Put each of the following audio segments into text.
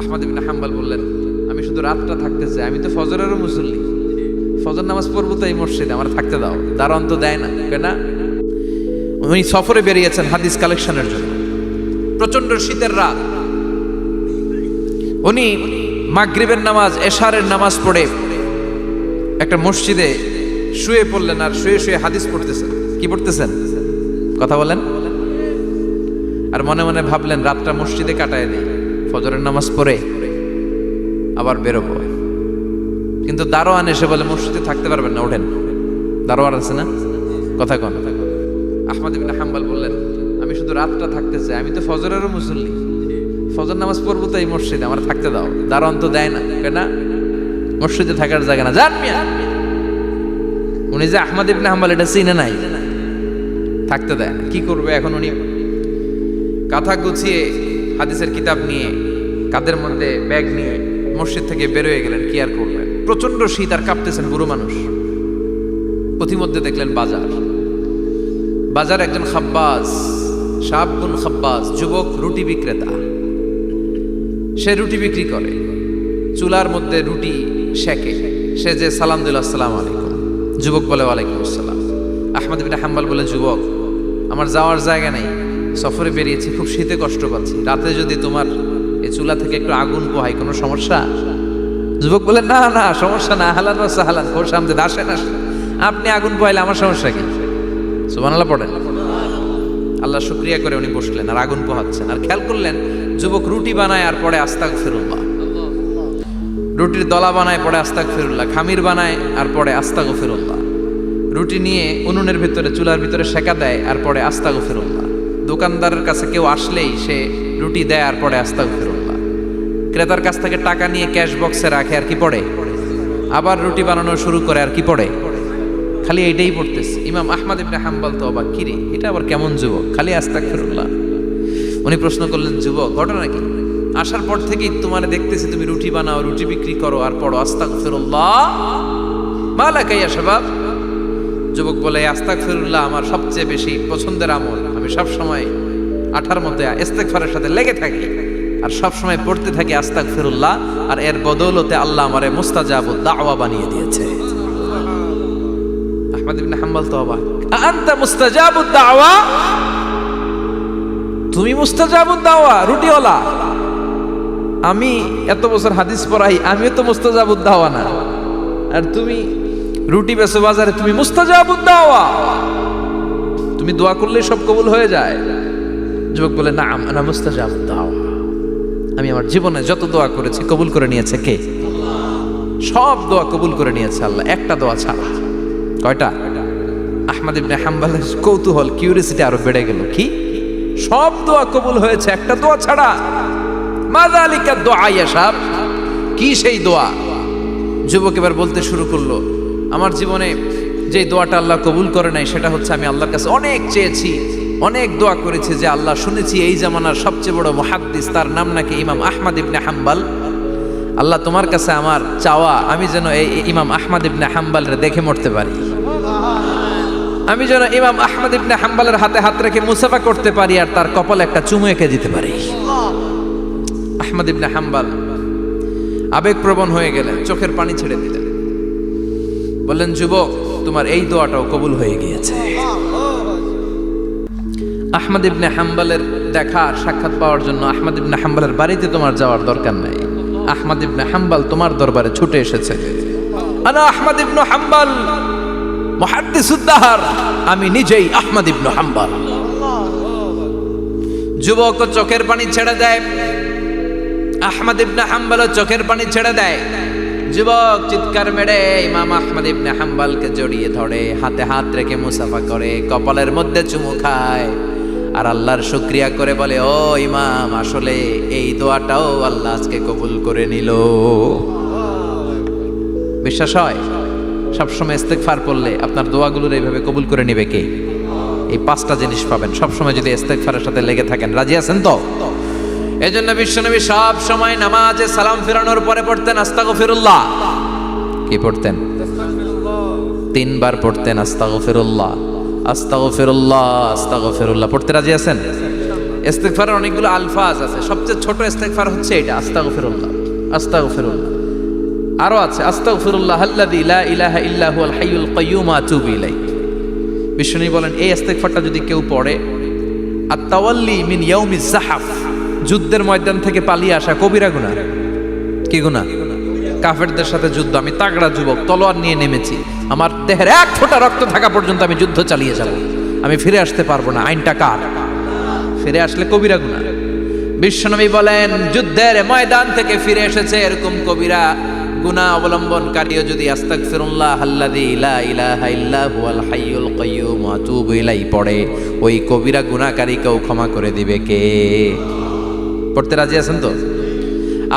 আহমদ ইবনে হাম্বল বললেন, আমি শুধু রাতটা থাকতে চাই, আমি তো ফজরেরও মুসল্লি, ফজর নামাজ পড়বো তো এই মসজিদে, আমার থাকতে দাও। দারোয়ান তো দেয় না, কেনা। উনি সফরে বেরিয়েছেন হাদিস কালেকশনের জন্য, প্রচন্ড শীতের রাত। উনি মাগরিবের নামাজ, এশারের নামাজ পড়ে একটা মসজিদে শুয়ে পড়লেন, আর শুয়ে শুয়ে হাদিস পড়তেছেন। কি পড়তেছেন? কথা বলেন। আর মনে মনে ভাবলেন, রাতটা মসজিদে কাটায় দিই, ফজরের নামাজ পড়ে আবার বেরোবো। কিন্তু দারোয়ান এসে বলে, মসজিদে থাকতে পারবেন না, ওঠেন। দারোয়ান আছে না, কথা কন। আহমদ ইবনে হাম্বল বললেন, আমি শুধু রাতটা থাকতে চাই, আমি তো ফজরেরও মুসল্লি, ফজর নামাজ পড়বো তো এই মসজিদে, আমার থাকতে দাও। দারোয়ান তো দেয় না, কেনা। মসজিদে থাকার জায়গা না, যান মিয়া। উনি যে আহমদ ইবনে হাম্বল এটা চিনে নাই, থাকতে দেয় না। কি করবে এখন? উনি কাঁথা গুছিয়ে হাদিসের কিতাব নিয়ে, কাঁধের মধ্যে ব্যাগ নিয়ে মসজিদ থেকে বেরোয় গেলেন। কি আর করবেন, প্রচন্ড শীত, আর কাঁপতেছেন বুড়ো মানুষ। পথিমধ্যে দেখলেন বাজার। বাজার একজন খাব্বাস, শাবুন খাব্বাস, যুবক রুটি বিক্রেতা। সে রুটি বিক্রি করে, চুলার মধ্যে রুটি সেকে। সে যে সালাম দিল, আসসালামু আলাইকুম। যুবক বলে, ওয়ালাইকুম আসসালাম। আহমদ ইবনে হাম্বল বলে, যুবক, আমার যাওয়ার জায়গা নেই, সফরে বেরিয়েছি, খুব শীতে কষ্ট পাচ্ছি, রাতে যদি তোমার এই চুলা থেকে একটু আগুন পোহাই, কোনো সমস্যা? যুবক বলে, না না, সমস্যা না, হালান বা সাহালান, খোর সামনে আসেন আসেন, আপনি আগুন পোহাইলে আমার সমস্যা কি? সুবহানাল্লাহ পড়েন। আল্লাহ শুকরিয়া করে উনি বসলেন আর আগুন পোহাচ্ছেন। আর খেয়াল করলেন, যুবক রুটি বানায় আর পরে আস্তাগফিরুল্লাহ, রুটির দলা বানায় পরে আস্তাগফিরুল্লাহ, খামির বানায় আর পরে আস্তাগফিরুল্লাহ, রুটি নিয়ে উনুনের ভিতরে, চুলার ভিতরে সেকা দেয় আর পরে আস্তাগফিরুল্লাহ। দোকানদারের কাছে কেউ আসলেই সে রুটি দেয় আর পরে আস্তাগফিরুল্লাহ। ক্রেতার কাছ থেকে টাকা নিয়ে ক্যাশ বক্সে রাখে আর কি পড়ে? আবার রুটি বানানো শুরু করে আর কি পড়ে? খালি এইটাই পড়তেছে। ইমাম আহমদ ইবনে হাম্বল তো অবাক, কিরে এটা আবার কেমন যুবক, খালি আস্তাগফিরুল্লাহ। উনি প্রশ্ন করলেন, যুবক, ঘটনা কি? আসার পর থেকেই তোমার দেখতেছি তুমি রুটি বানাও, রুটি বিক্রি করো আর পড়ো আস্তাগফিরুল্লাহ, মালাকা ইয়া শাবাব। যুবক বলে, আস্তাগফিরুল্লাহ আমার সবচেয়ে বেশি পছন্দের আমল, আমি সব সময় আঠার মধ্যে ইস্তেগফারের সাথে লেগে থাকি আর সব সময় পড়তে থাকি আস্তাগফিরুল্লাহ, আর এর বদৌলতে আল্লাহ আমারে মুস্তাজাবুদ দাওয়া বানিয়ে দিয়েছে। আহমদ ইবনে হাম্বল তো অবাক, আনতা মুস্তাজাবুদ দাওয়া? তুমি মুস্তাজাবুদ দাওয়া, রুটিওয়ালা? আমি এত বছর হাদিস পড়াই, আমিও তো মুস্তাজাবুদ দাওয়া না, আর তুমি রুটি বেচো বাজারে, তুমি মুস্তাজাবুদ দাওয়া? তুমি দোয়া করলে সব কবুল হয়ে যায়? যুবক বলে, না, আনা মুস্তাজাবুদ দাওয়া, আমি আমার জীবনে যত দোয়া করেছি কবুল করে নিয়েছে কে? সব দোয়া কবুল করে নিয়েছে আল্লাহ, একটা দোয়া ছাড়া। কয়টা? আহমদ ইবনে হাম্বলের কৌতূহল, কিউরিসিটি আরো বেড়ে গেল। কি? সব দোয়া কবুল হয়েছে, একটা দোয়া ছাড়া। মাযালিকা দুআ ইয়া শাব, কি সেই দোয়া? যুবক এবার বলতে শুরু করলো, আমার জীবনে যে দোয়াটা আল্লাহ কবুল করে নাই সেটা হচ্ছে, আমি আল্লাহর কাছে অনেক চেয়েছি, অনেক দোয়া করেছি যে আল্লাহ, শুনেছি এই জামানার সবচেয়ে বড় মুহাদ্দিস, তার নাম নাকি ইমাম আহমদ ইবনে হাম্বল। আল্লাহ, তোমার কাছে আমার চাওয়া, আমি যেন এই ইমাম আহমদ ইবনে হাম্বলরে দেখে মরতে পারি, আমি যেন ইমাম আহমদ ইবনে হাম্বলের হাতে হাত রেখে মুসাফা করতে পারি আর তার কপালে একটা চুমু এঁকে দিতে পারি। আহমদ ইবনে হাম্বল আবেগপ্রবণ হয়ে গেলেন, চোখের পানি ছেড়ে দিলেন, বললেন, যুবক, তোমার এই দোয়াটাও কবুল হয়ে গিয়েছে। আহমদ ইবনে হাম্বলের দেখা সাক্ষাৎ পাওয়ার জন্য আহমদ ইবনে হাম্বলের বাড়িতে তোমার যাওয়ার দরকার নাই, আহমদ ইবনে হাম্বল তোমার দরবারে ছুটে এসেছে। আনা আহমদ ইবনে হাম্বল মুহাদ্দিসুদ দাহর, আমি নিজেই আহমদ ইবনে হাম্বল। যুবক চোখের পানি ছেড়ে দেয়, আহমদ ইবনে হাম্বল চোখের পানি ছেড়ে দেয়। যুবক চিৎকার মেরে ইমাম আহমদ ইবনে হাম্বলকে জড়িয়ে ধরে, হাতে হাত রেখে মুসাফা করে, কপালের মধ্যে চুমু খায় আর আল্লাহর শুকরিয়া করে বলে, ও ইমাম, আসলে এই দোয়াটাও আল্লাহ আজকে কবুল করে নিল। বিশ্বাস হয়? সবসময় ইস্তেগফার করলে আপনার দোয়াগুলোর এইভাবে কবুল করে নিবে কে? এই পাঁচটা জিনিস পাবেন সবসময় যদি ইস্তেগফারের সাথে লেগে থাকেন। রাজি আছেন তো? এজন্য বিশ্বনবী সব সময় নামাজে সালাম ফেরানোর পরে পড়তেন আস্তাগফিরুল্লাহ। কি পড়তেন? 3 বার পড়তেন আস্তাগফিরুল্লাহ, আস্তাগফিরুল্লাহ, আস্তাগফিরুল্লাহ। পড়তে রাজি আছেন? ইস্তেগফারের অনেকগুলো আলফাজ আছে, সবচেয়ে ছোট ইস্তেগফার হচ্ছে এটা, আস্তাগফিরুল্লাহ, আস্তাগফিরুল্লাহ। আরো আছে আস্তাগফিরুল্লাহ আল্লাযী লা ইলাহা ইল্লা হুয়াল হাইয়ুল কাইয়্যুম ওয়া আতুবু ইলাইহি। বিষ্ণু বলেন এই ইস্তেগফারটা যদি কেউ পড়ে, আত-তাওয়াল্লি মিন ইয়াউমিজ যাহাফ, যুদ্ধের ময়দান থেকে পালিয়ে আসা কবিরা গুনাহ। কি গুনাহ? কাফেরদের সাথে যুদ্ধ, আমি তাগড়া যুবক, তলোয়ার নিয়ে নেমেছি, আমার দেহের এক ফোঁটা রক্ত থাকা পর্যন্ত আমি যুদ্ধ চালিয়ে যাব, আমি ফিরে আসতে পারবো না, আইনটা কার? ফিরে আসলে কবিরা গুনাহ। বিশ্বনবী বলেন যুদ্ধের ময়দান থেকে ফিরে এসেছে এরকম কবিরা গুনাহ অবলম্বনকারীও যদি আস্তাগফিরুল্লাহ আল্লাযী লা ইলাহা ইল্লা হুয়াল হাইয়ুল কাইয়্যুম ওয়া আতুবু ইলাইহি পড়ে, ওই কবিরা গুনাহকারীকেও ক্ষমা করে দিবে কে? পড়তে রাজি আছেন তো?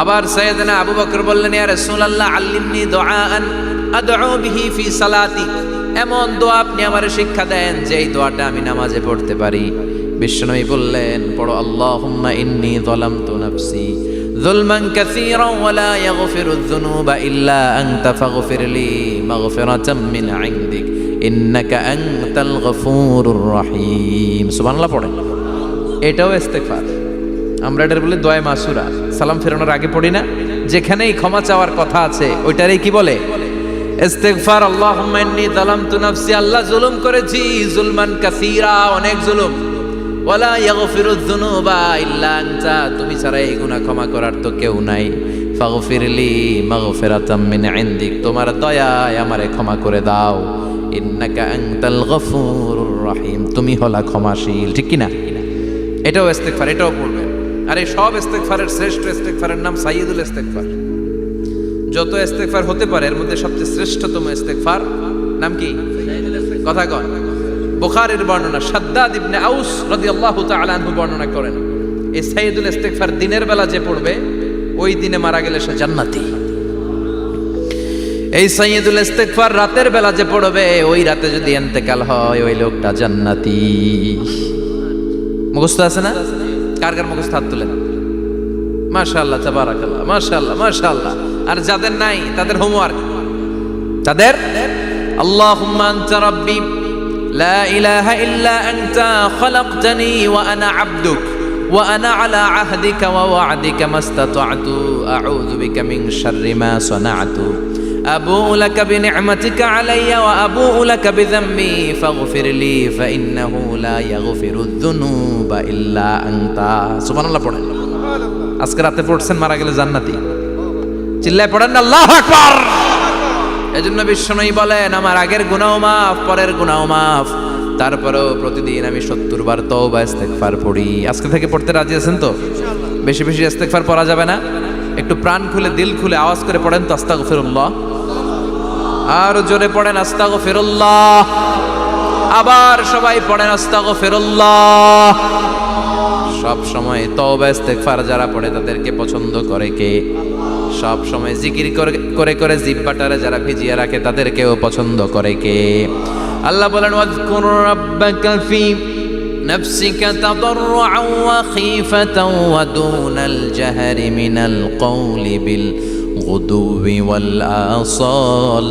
আবার সাইয়েদনা আবু বকর বললেন, ইয়া রাসূলুল্লাহ আল্লিমনি দুআআন আদউ বিহি ফি সালাতি, এমন দোয়া আপনি আমারে শিক্ষা দেন যে এই দোয়াটা আমি নামাজে পড়তে পারি। বিশ্বনবী বললেন, পড়ো আল্লাহুম্মা ইন্নী যালামতু নাফসি যুলমান কাসীরান ওয়া লা ইয়াগফিরুয যুনুবা ইল্লা আনতা ফাগফিরলি মাগফিরাতাম মিন ইনদিক ইন্নাকা আনতাল গফুরুর রহিম। সুবহানাল্লাহ পড়ে। এটাও ইস্তেগফার। আমরা এটার বলি দোয়া মাসুরা, সালাম ফেরানোর আগে পড়ি না? যেখানেই ক্ষমা চাওয়ার কথা আছে ওইটারই কি বলে? ইস্তেগফার। আল্লাহুম্মা ইন্নী যালামতু নাফসি, আল্লাহ জুলুম করেছি, যুলমান কাসীরা, অনেক জুলুম, ওয়ালা ইয়াগফিরুয যুনুবা ইল্লা আনতা, তুমি ছাড়া এই গুনাহ ক্ষমা করার তো কেউ নাই, ফাগফিরলি মাগফিরাতাম মিন ইনদিক, তোমার দয়ায় আমারে ক্ষমা করে দাও, ইন্নাকা আনতাল গফুরুর রহিম, তুমি হলা ক্ষমাশীল। ঠিক কি না? এটাও ইস্তেগফার, এটাও পড়বে। আর এই সব ইস্তেগফারের শ্রেষ্ঠ ইস্তেগফারের নাম সাইয়্যিদুল ইস্তেগফার। যত ইস্তেগফার হতে পারে এর মধ্যে সবচেয়ে শ্রেষ্ঠতম ইস্তেগফার নাম কি? কথা কন। বুখারীর বর্ণনা, শাদ্দাদ ইবনে আউস রাদিয়াল্লাহু তাআলা আনহু বর্ণনা করেন, এই সাইয়্যিদুল ইস্তেগফার দিনের বেলা যে পড়বে ওই দিনে মারা গেলে সে জান্নাতি। এই সাইয়্যিদুল ইস্তেগফার রাতের বেলা যে পড়বে ওই রাতে যদি ইন্তেকাল হয় ওই লোকটা জান্নাতি। মুখস্থ আছে না? কার কার মুখস্থ হাত তুলেন? মাশাআল্লাহ, তাবারাকাল্লাহ, মাশাআল্লাহ, মাশাআল্লাহ। আর যাদের নাই তাদের হোমওয়ার্ক, তাদের আল্লাহুম্মা আনতা রাব্বি লা ইলাহা ইল্লা আনতা খালাকতানি ওয়া আনা আবদুক ওয়া আনা আলা আহদিকা ওয়া ওয়া'দিকা মাস্তাতা'তু আউযু বিকা মিন শাররি মা সানা'তু আবুউ লাকা বিনি'মাতিকা আলাইয়া ওয়া আবুউ লাকা বিযামবি ফাগফিরলি ফাইন্নাহু লা ইয়াগফিরুয যুনুবা ইল্লা আনতা। সুবহানাল্লাহ পড়েন। আজকে রাতে পড়ছেন, মারা গেলে জান্নাতি। চিল্লায় পড়েন না আল্লাহু আকবার। এজন্য বিশ্বনবী বলেন আমার আগের গুনাহ মাফ, পরের গুনাহ মাফ, তারপরেও প্রতিদিন আমি 70 বার তওবা ইস্তেগফার পড়ি। আজকে থেকে পড়তে রাজি আছেন তো? বেশি বেশি ইস্তেগফার পড়া যাবে না? একটু প্রাণ খুলে দিল খুলে আওয়াজ করে পড়েন তো আস্তাগফিরুল্লাহ। আর জোরে পড়েন আস্তাগফিরুল্লাহ। আবার সবাই পড়েন আস্তাগফিরুল্লাহ। সব সময় তওবা ইস্তেগফার যারা পড়ে তাদেরকে পছন্দ করে কে? সব সময় জিকির করে করে জিহ্বাটারে যারা ভিজিয়ে রাখে তাদেরকেও পছন্দ করে কে? আল্লাহ বলেন ওয়াজকুর রাব্বাকা ফি নাফসিকা তাদাররুআন ওয়া খীফাতান ওয়া দুনাল জাহরি মিনাল কওলি বিল গুদুবি ওয়াল আসাল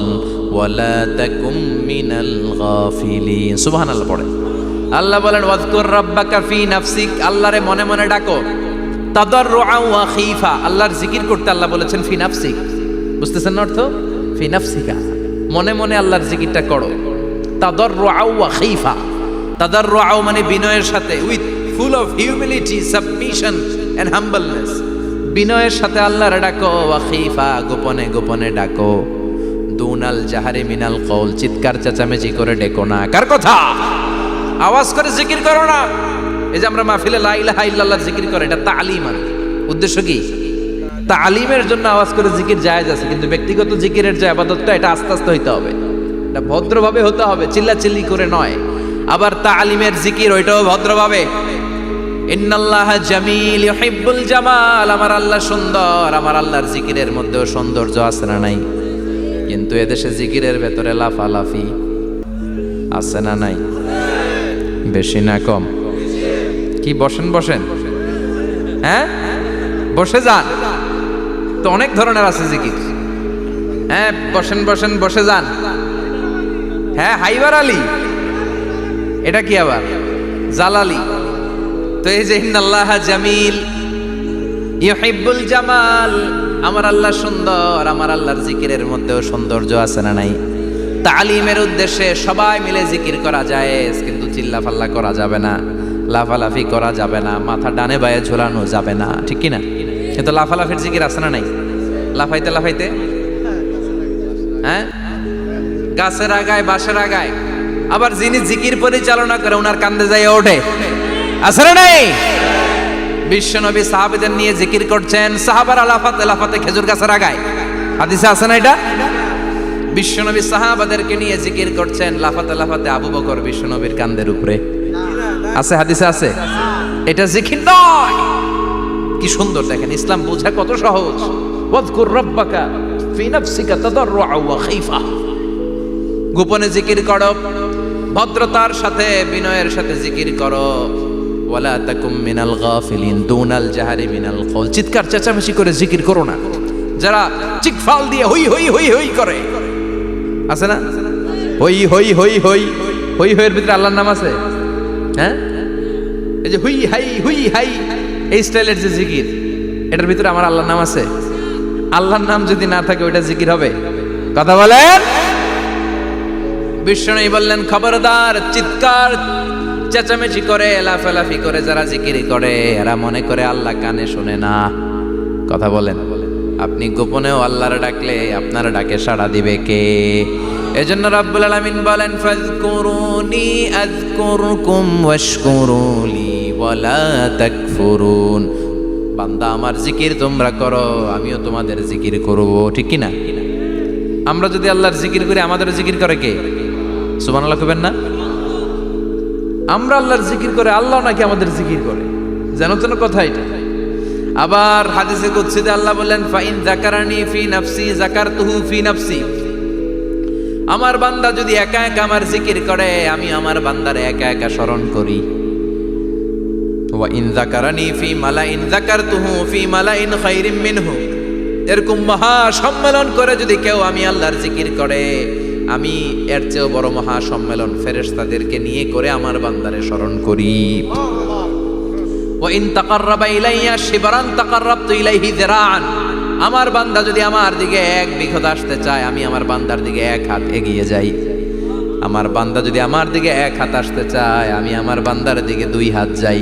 ওয়া লা তাকুম মিনাল গাফিলিন। সুবহানাল্লাহ পড়ে। আল্লাহ বলেন ওয়াজকুর রাব্বাকা ফি নাফসিক, আল্লাহরে মনে মনে ডাকো, তাদাররুআন ওয়া খীফা, আল্লাহর জিকির করতে আল্লাহ বলেছেন ফি নাফসিক। বুঝতেছেন না অর্থ? ফি নাফসিকা, মনে মনে আল্লাহর জিকিরটা করো। তাদাররুআন ওয়া খীফা, তাদাররুআন মানে বিনয়ের সাথে, with full of humility, submission and humbleness, বিনয়ের সাথে আল্লাহরে ডাকো। ওয়া খীফা, গোপনে গোপনে ডাকো। দুনাল জাহারি মিনাল কওল, চিৎকার চেঁচামেচি করে ডেকো না। কার কথা? আওয়াজ করে জিকির করো না। এই যে আমরা মাহফিলে লা ইলাহা ইল্লাল্লাহ জিকির করে, এটা তালিম। উদ্দেশ্য কি? তালিমের জন্য আওয়াজ করে জিকির জায়েজ আছে, কিন্তু ব্যক্তিগত জিকিরের যে ইবাদতটা এটা আস্তে আস্তে হইতে হবে, এটা ভদ্রভাবে হতে হবে, চিল্লাচিল্লি করে নয়। আবার তালিমের জিকির ওইটাও ভদ্রভাবে। ইন্নাল্লাহা জামিল ইউহিব্বুল জামাল, আমার আল্লাহ সুন্দর, আমার আল্লাহর জিকিরের মধ্যেও সৌন্দর্য আছে না নাই? কিন্তু এদেশে জিকিরের ভেতরে লাফালাফি আছে না নাই? বেশি না কম? কি বসেন বসেন, হ্যাঁ বসে যান তো, অনেক ধরনের আছে জিকির। হ্যাঁ বসেন বসেন, বসে যান। হ্যাঁ হাইবার আলী, এটা কি আবার জালালি? তো এই যে ইন্নাল্লাহ জামিল ইউহিব্বুল জামাল, আমার আল্লাহ সুন্দর, আমার আল্লাহর জিকিরের মধ্যেও সৌন্দর্য আছে না নাই? তালিমের উদ্দেশ্যে সবাই মিলে জিকির করা যায়, কিন্তু চিল্লাফাল্লা করা যাবে না, লাফালাফি করা যাবে না, মাথা ডানে বায়ে ঝোলানো যাবে না, ঠিক কি না? কিন্তু লাফালাফির জিকির আছে না নাই? লাফাইতে লাফাইতে, হ্যাঁ, গাছের আগায় বাঁশের আগায়। আবার যিনি জিকির পরিচালনা করে ওনার কান্দে যায় ওঠে, আছে না নাই? বিশ্বনবী সাহাবীদের নিয়ে জিকির করছেন, সাহাবারা লাফাতে লাফাতে খেজুর গাছের আগায়, হাদিসে আছে না এটা? বিশ্বনবী সাহাবাদেরকে নিয়ে জিকির করছেন, লাফাতে লাফাতে আবু বকর বিশ্বনবীর কান্দের উপরে, আছে হাদিসে আছে। এটা জিকির নয়। কি সুন্দর দেখেন, ইসলাম বোঝা কত সহজ। ওয়াজকুর রাব্বাকা ফি নাফসিকা তাদাররুআ ওয়া খাইফা, গোপনে জিকির করো, ভদ্রতার সাথে বিনয়ের সাথে জিকির করো। ওয়ালা তাকুম মিনাল গাফিলিন দুনাল জাহারি মিনাল কওল, চিৎকার চেঁচামেচি করে জিকির করো না। যারা চিকফাল দিয়ে হই হই হই হই করে, আছে না? হই হই হই হই হই হইয়ের ভিতরে আল্লাহর নাম আছে, হ্যাঁ? এই যে হুই হাই হুই হাই, এই স্টাইলের যে জিকির, এটার ভিতরে আমার আল্লাহর নাম আছে? আল্লাহর নাম যদি না থাকে ওইটা জিকির হবে? কথা বলেন। বিষ্ণু বললেন, খবরদার, চিৎকার চেঁচামেচি করে লাফালাফি করে যারা জিকির করে এরা মনে করে আল্লাহ কানে শোনে না। কথা বলেন। আপনি গোপনেও আল্লাহর ডাকলে আপনার ডাকে সাড়া দিবে কে? এজন্য রাব্বুল আলামিন বলেন, ফাযকুরুনি আযকুরকুম ওয়াশকুরুলি ওয়ালা তাকফুরুন। বান্দা আমার জিকির তোমরা করো, আমিও তোমাদের জিকির করব, ঠিক কি না? আমরা যদি আল্লাহর জিকির করি আমাদের জিকির করে কে? সুবহানাল্লাহ কইবেন না? আমরা আল্লাহর জিকির করে, আল্লাহ নাকি আমাদের জিকির করে, জানো তো না কথা এটা? আবার হাদিসে কুদসিতে আল্লাহ বলেন, ফাইন যাকারানি ফি নাফসি যাকারতুহু ফি নাফসি। আমার বান্দা যদি একা একা আমার জিকির করে, আমি আমার বান্দারে একা একা স্মরণ করি। ওয়া ইন যাকারানি ফি মালাইন যাকারতুহু ফি মালাইন খায়রিম মিনহু। এরকম মহা সম্মেলন করে যদি কেউ আমি আল্লাহর জিকির করে, আমি এর চেয়েও বড় মহা সম্মেলন ফেরেশতাদেরকে নিয়ে করে আমার বান্দারে স্মরণ করি। ওয়া ইন তাকাররাবা ইলাইয়া শিবরান তাকাররাবতু ইলাইহি যিরাআন। আমার বান্দা যদি আমার দিকে এক বিঘত আসতে চায়, আমি আমার বান্দার দিকে এক হাত এগিয়ে যাই। আমার বান্দা যদি আমার দিকে এক হাত আসতে চায়, আমি আমার বান্দার দিকে দুই হাত যাই।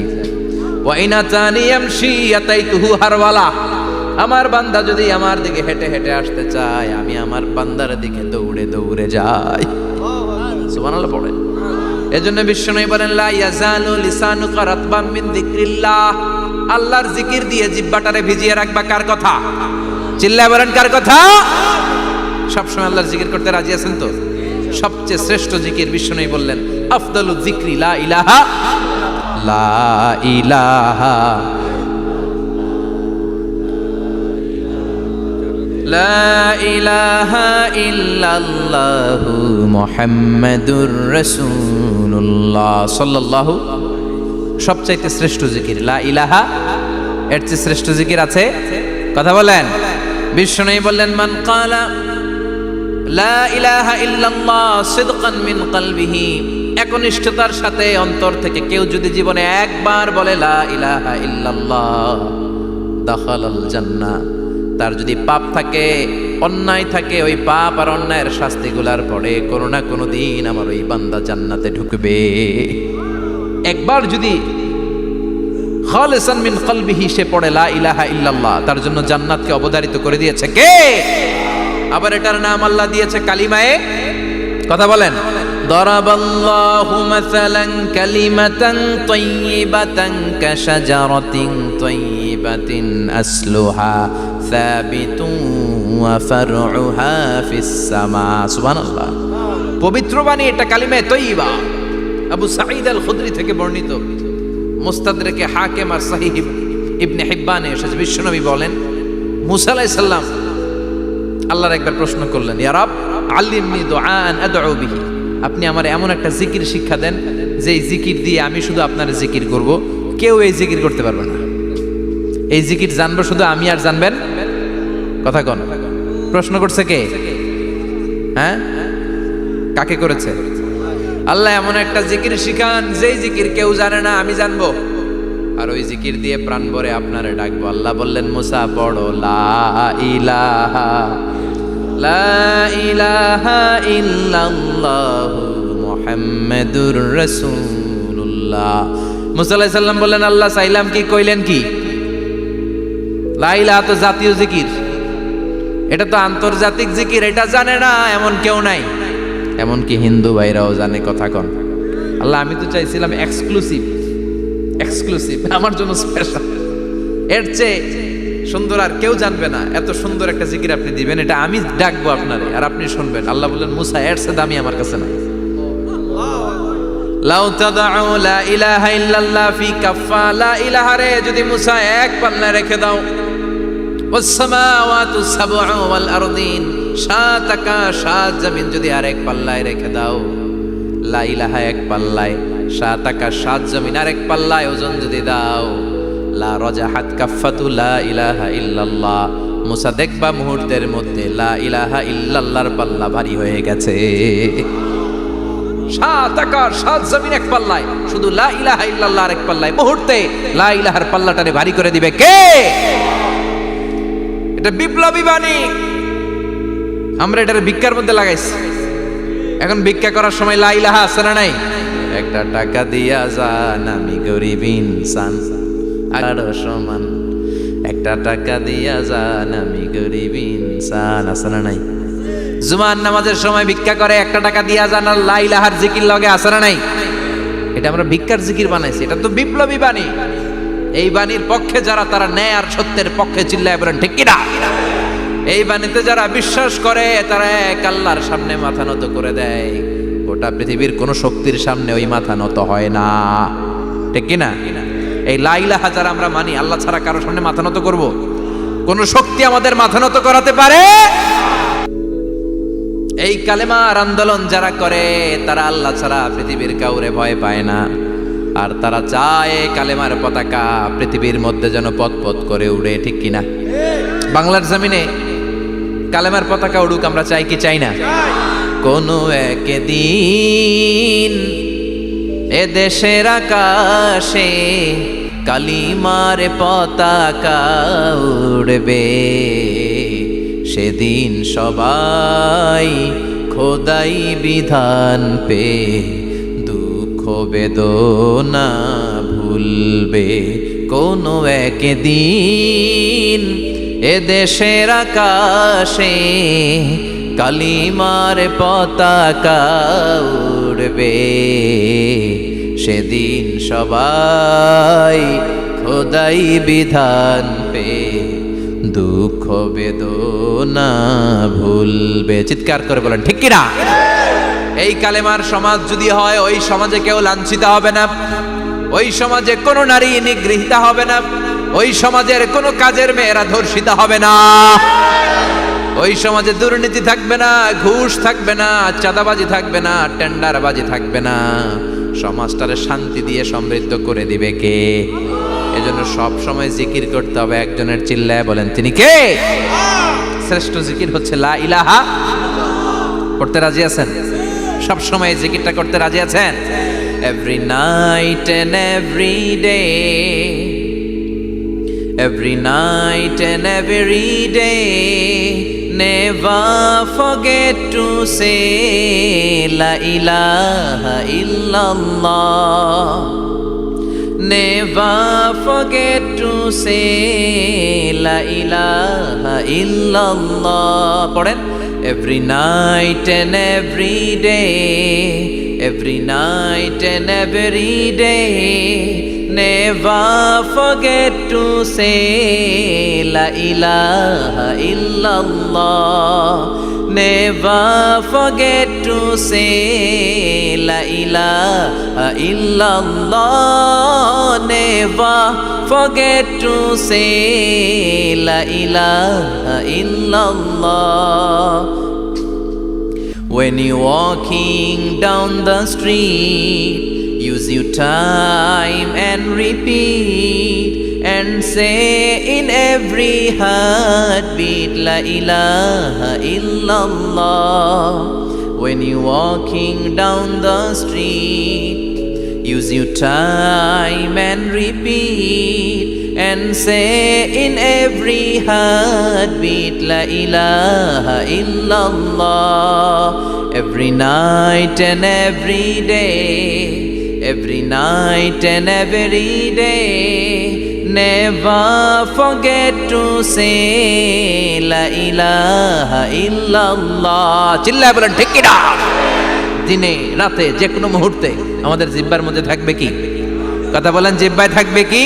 ওয়া ইন আতানি ইয়ামশি আতাইতুহু হারওয়ালা। আমার বান্দা যদি আমার দিকে হেঁটে হেঁটে আসতে চায়, আমি আমার বান্দার দিকে দৌড়ে দৌড়ে যাই। সুবহানাল্লাহ পড়েন। এজন্য বিশ্বনবী বলেন, লা ইয়াজালু লিসানুকা রাতবাম মিন যিকরিল্লাহ। আল্লাহর জিকির দিয়ে জিহ্বাটারে ভিজিয়ে রাখবা। কার কথা? চিল্লায় বলেন, কার কথা? সবসময় আল্লাহর জিকির করতে রাজি আছেন তো? সবচেয়ে শ্রেষ্ঠ জিকির বিশ্বনবী বললেন, আফদালু যিকরি লা ইলাহা লা ইলাহা লা ইলাহা ইল্লাল্লাহু মুহাম্মাদুর রাসূলুল্লাহ সাল্লাল্লাহু। সবচাইতে শ্রেষ্ঠ জিকির লা ইলাহা, এর চেয়ে শ্রেষ্ঠ জিকির আছে? কথা বলেন। বিশ্বনবী বললেন, মান ক্বালা লা ইলাহা ইল্লাল্লাহ সিদকান মিন কলবিহি, একনিষ্ঠতার সাথে অন্তর থেকে কেউ যদি জীবনে একবার বলে লা ইলাহা ইল্লাল্লাহ, দাখালাল জান্নাহ। তার যদি পাপ থাকে, অন্যায় থাকে, ওই পাপ আর অন্যায়ের শাস্তিগুলার পরে কোনো না কোনো দিন আমার ওই বান্দা জান্নাতে ঢুকবে। একবার যদি খালিসান মিন কলবিহি সে পড়ে লা ইলাহা ইল্লাল্লাহ, তার জন্য জান্নাতকে অবধারিত করে দিয়েছে কে? আবার এটার নাম আল্লাহ দিয়েছে কালিমায়ে। কথা বলেন। দরাবাল্লাহু মাসালান কালিমাতান তাইয়িবাতান কাশাজারাতিন তাইয়িবাতিন আসলুহা সাবিতুন ওয়া ফারউহা ফিস সামা। সুবহানাল্লাহ। পবিত্র বাণী এটা কালিমায়ে তাইয়িবা। আবু সাঈদ আল খুদরি থেকে বর্ণিত, মুস্তাদরাকে হাকিম আর সহিহ ইবনে হিব্বানে এসেছে। বিশ্বনবী বলেন, মুসা আলাইহিস সালাম আল্লাহর একবার প্রশ্ন করলেন, ইয়া রাব আল্লিমনি দুআআন আদউ বিহি। আপনি আমার এমন একটা জিকির শিক্ষা দেন যেই জিকির দিয়ে আমি শুধু আপনার জিকির করব, কেউ এই জিকির করতে পারবে না। এই জিকির জানবো শুধু আমি, আর জানবেন। কথা কোন? প্রশ্ন করছে কে? হ্যাঁ, কাকে করেছে? আল্লাহ এমন একটা জিকির শিখান যেই জিকির কেউ জানে না, আমি জানবো। আর ওই জিকির দিয়ে প্রাণ ভরে আপনারে ডাকবো। আল্লাহ বললেন মুসা পড়ো লা ইলাহা ইল্লাল্লাহু মুহাম্মাদুর রাসূলুল্লাহ। মুসা আলাইহিস সালাম বললেন আল্লাহ চাইলাম কি, কইলেন কি? লা ইলাহা তো জাতীয় জিকির, এটা তো আন্তর্জাতিক জিকির, এটা জানে না এমন কেউ নাই, এমনকি হিন্দু ভাইরাও জানে। কথা কন আল্লাহ, আমি তো চাইছিলাম এক্সক্লুসিভ, আমার জন্য স্পেশাল, এর চেয়ে সুন্দর আর কেউ জানবে না। এত সুন্দর একটা জিকির আপনি দিবেন, এটা আমি ডাকবো আপনারে আর আপনি শুনবেন। আল্লাহ বললেন মুসা এর চেয়ে দামি আমার কাছে না। লাউ তাদউ লা ইলাহা ইল্লাল্লাহ ফি কাফা, লা ইলাহা রে যদি মুসা এক পাল্লায় রেখে দাও, ওয়াস সামাওয়াতু সাবউ ওয়াল আরদিন, সাত আকাশ সাত জমিন যদি আরেক পাল্লায় রেখে দাও, লা ইলাহা এক পাল্লায়, সাত আকাশ সাত জমিন আরেক পাল্লায় ওজন যদি দাও, লা রাজাহাত কাফাতু লা ইলাহা ইল্লাল্লাহ, মুসা দেখবা মুহূর্তের মধ্যে লা ইলাহা ইল্লাল্লাহর পাল্লা ভারী হয়ে গেছে। সাত আকাশ সাত জমিন এক পাল্লায়, শুধু লা ইলাহা ইল্লাল্লাহ আরেক পাল্লায়, মুহূর্তে লা ইলাহার পাল্লাটারে ভারী করে দিবে কে? এটা বিপ্লবী বাণী। আমরা এটার ভিক্ষার মধ্যে লাগাইছি। এখন ভিক্ষা করার সময় লা ইলাহা আছে না নাই? একটা টাকা দিয়া যান আমি গরিব ইনসান, আরো সমান, একটা টাকা দিয়া যান আমি গরিব ইনসান, আছে না নাই? জুমার নামাজের সময় ভিক্ষা করে একটা টাকা দিয়া যান আর লা ইলাহার জিকির লগে, আছে না নাই? এটা আমরা ভিক্ষার জিকির বানাইছি, এটা তো বিপ্লবী বাণী। এই বাণীর পক্ষে যারা, তারা ন্যায় আর সত্যের পক্ষে চিল্লায় বলেন ঠিক কিনা? এই বাণীতে যারা বিশ্বাস করে তারা এক আল্লাহর সামনে মাথা নত করে দেয়। গোটা পৃথিবীর কোন শক্তির সামনে ওই মাথা নত হয় না, ঠিক কিনা? এই লা ইলাহা যারা আমরা মানি, আল্লাহ ছাড়া কারো সামনে মাথা নত করব? কোন শক্তি আমাদের মাথা নত করাতে পারে? এই কালেমার আন্দোলন যারা করে তারা আল্লাহ ছাড়া পৃথিবীর কাউরে ভয় পায় না। আর তারা চায় কালেমার পতাকা পৃথিবীর মধ্যে যেন পথ করে উড়ে, ঠিক কিনা? বাংলার জমিনে কালেমার পতাকা উড়ুক, আমরা চাই কি চাই না? কোনো একদিন এ দেশের আকাশে কালিমার পতাকা উড়বে, সেদিন সবাই খোদাই বিধান পে দুঃখ বেদনা ভুলবে। কোনো একদিন এ দেশের আকাশে কালিমার পতাকা উড়বে, সেদিন সবাই খোদাই বিধান পে দুঃখ বেদনা ভুলবে। চিৎকার করে বলেন ঠিক কিনা? এই কালেমার সমাজ যদি হয়, ওই সমাজে কেউ লাঞ্ছিত হবে না, ওই সমাজে কোনো নারী নিগৃহীতা হবে না, ওই সমাজের কোনো কাজের মেয়েরা ধর্ষিত হবে না, ওই সমাজে দুর্নীতি থাকবে না, ঘুষ থাকবে না, চাঁদাবাজি থাকবে না, টেন্ডারবাজি থাকবে না। সমাজটারে শান্তি দিয়ে সমৃদ্ধ করে দিবে কে? এজন্য সব সময় জিকির করতে হবে একজনের, চিল্লায় বলেন তিনি কে? শ্রেষ্ঠ জিকির হচ্ছে লা ইলাহা। করতে রাজি আছেন? সব সময় জিকিরটা করতে রাজি আছেন? Every night and every day, every night and every day, never forget to say la ilaha illallah, never forget to say la ilaha illallah. পড়েন, every night and every day, every night and every day, never forget to say la ilaha illallah, never forget to say la ilaha illallah, never forget to say la ilaha illallah. When you're walking down the street, use your time and repeat and say in every heartbeat la ilaha illallah. When you're walking down the street, Use your time and repeat and say in every heartbeat La ilaha illallah. Every night and every day, every night and every day, never forget to say La ilaha illallah. চিল্লায় বলেন ঠিক কি না? দিনে রাতে যে কোনো মুহূর্তে আমাদের জিহ্বার মধ্যে থাকবে কি? কথা বলেন, জিহ্বায় থাকবে কি?